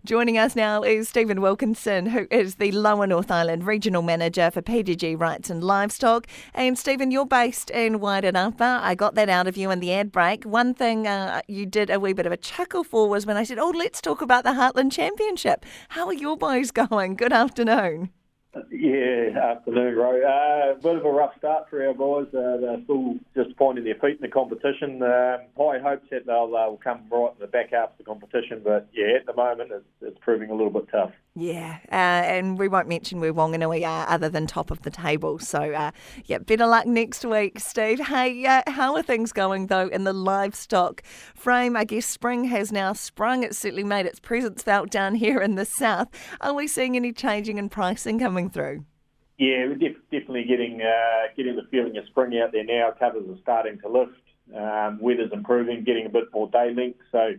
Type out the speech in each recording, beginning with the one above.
Joining us now is Stephen Wilkinson, who is the Lower North Island Regional Manager for PGG Wrightson Livestock. And Stephen, you're based in Wairarapa. I got that out of you in the ad break. One thing you did a wee bit of a chuckle for was when I said, let's talk about the Heartland Championship. How are your boys going? Good afternoon. Yeah, afternoon, Ro. Bit of a rough start for our boys. They're still just finding their feet in the competition. High hopes that they'll come right in the back half of the competition, but yeah, at the moment it's proving a little bit tough. Yeah, and we won't mention where Wanganui are other than top of the table. So, better luck next week, Steve. Hey, how are things going, though, in the livestock frame? I guess spring has now sprung. It's certainly made its presence felt down here in the south. Are we seeing any changing in pricing coming through? Yeah, we're definitely getting the feeling of spring out there now. Covers are starting to lift. Weather's improving, getting a bit more day length. So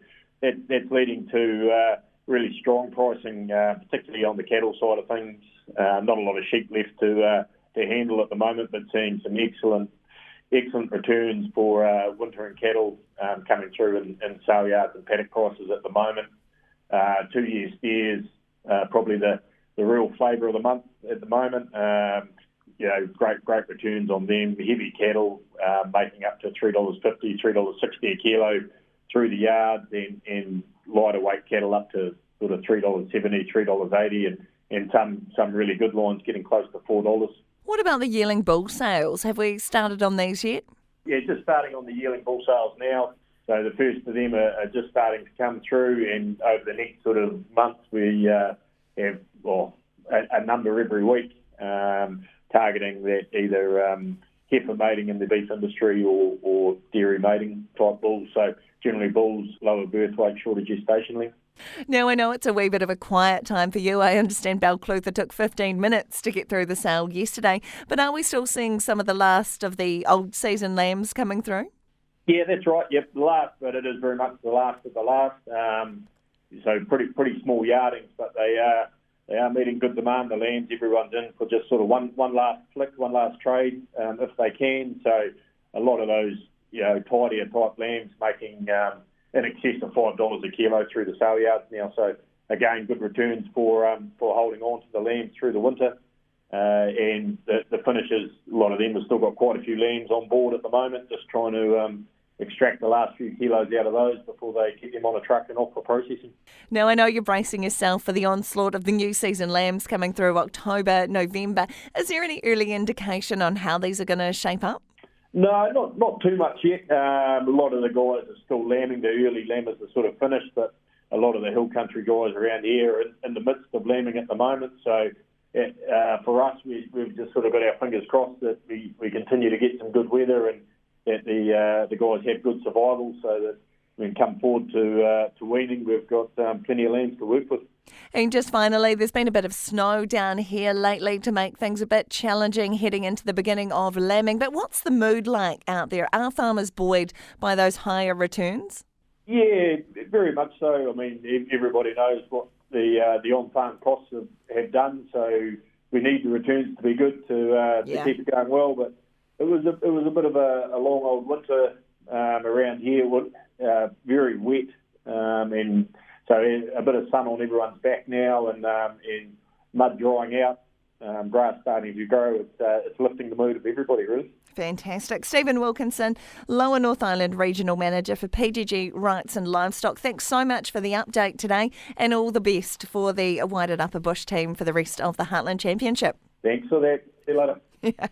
that's leading to really strong pricing, particularly on the cattle side of things. Not a lot of sheep left to handle at the moment, but seeing some excellent returns for wintering cattle coming through in sale yards and paddock prices at the moment. 2-year steers, probably the real flavour of the month at the moment. Great returns on them. Heavy cattle making up to $3.50, $3.60 a kilo through the yards, and lighter weight cattle up to sort of $3.70, $3.80, and some really good lines getting close to $4. What about the yearling bull sales? Have we started on these yet? Yeah, just starting on the yearling bull sales now. So the first of them are just starting to come through, and over the next sort of month we have a number every week targeting that either heifer mating in the beef industry or dairy mating type bulls. So generally bulls, lower birth weight, shorter gestation length. Now, I know it's a wee bit of a quiet time for you. I understand Balclutha took 15 minutes to get through the sale yesterday, but are we still seeing some of the last of the old season lambs coming through? Yeah, that's right. Yep, the last, but it is very much the last of the last. So pretty small yardings, but they are meeting good demand. The lambs, everyone's in for just sort of one last flick, one last trade, if they can. So a lot of those, tidier type lambs making in excess of $5 a kilo through the sale yards now. So again, good returns for holding on to the lambs through the winter. And the finishers, a lot of them have still got quite a few lambs on board at the moment, just trying to extract the last few kilos out of those before they get them on a truck and off for processing. Now, I know you're bracing yourself for the onslaught of the new season lambs coming through October, November. Is there any early indication on how these are going to shape up? No, not too much yet. A lot of the guys are still lambing. The early lambers are sort of finished, but a lot of the hill country guys around here are in the midst of lambing at the moment. So for us, we've just sort of got our fingers crossed that we continue to get some good weather and that the guys have good survival so that when we come forward to weaning, we've got plenty of lambs to work with. And just finally, there's been a bit of snow down here lately to make things a bit challenging heading into the beginning of lambing. But what's the mood like out there? Are farmers buoyed by those higher returns? Yeah, very much so. I mean, everybody knows what the on-farm costs have done, so we need the returns to be good to keep it going well. But it was a bit of a long old winter around here, very wet, and so a bit of sun on everyone's back now, and mud drying out, grass starting to grow. It's lifting the mood of everybody, really. Fantastic. Stephen Wilkinson, Lower North Island Regional Manager for PGG Wrightson Livestock. Thanks so much for the update today, and all the best for the Wairarapa Bush team for the rest of the Heartland Championship. Thanks for that. See you later. Yeah.